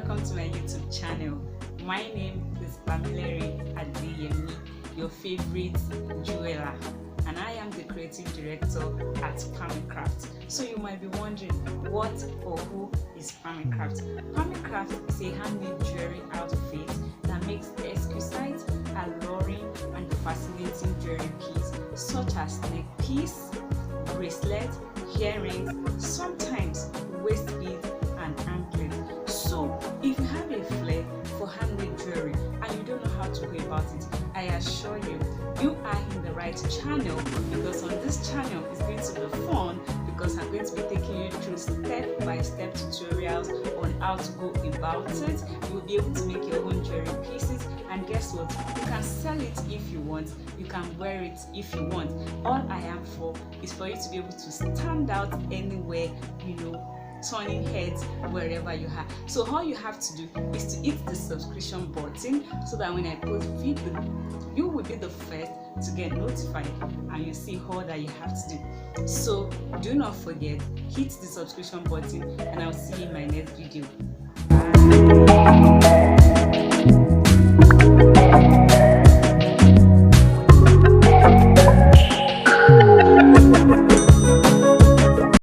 welcome to my YouTube channel. My name is Pamilere Adeyemi, your favorite jeweler, and I am the creative director at Pamicraft. So you might be wondering, what or who is Pamicraft? Pamicraft is a handmade jewelry outfit that makes exquisite, alluring, and fascinating jewelry pieces such as neck piece, bracelet, earrings, sometimes waist beads and anklets. So if you have a flair for handmade jewelry and you don't know how to go about it, I assure you, you are in the right channel, because on this channel it's going to be fun, because I'm going to be taking you through step-by-step tutorials on how to go about it. You'll be able to make your own jewelry pieces, and guess what? You can sell it if you want, you can wear it if you want. All I am for is for you to be able to stand out anywhere, turning heads wherever you are. So all you have to do is to hit the subscription button, so that when I post video, you will be the first to get notified and you see all that you have to do. So do not forget, hit the subscription button, and I'll see you in my next video. Bye.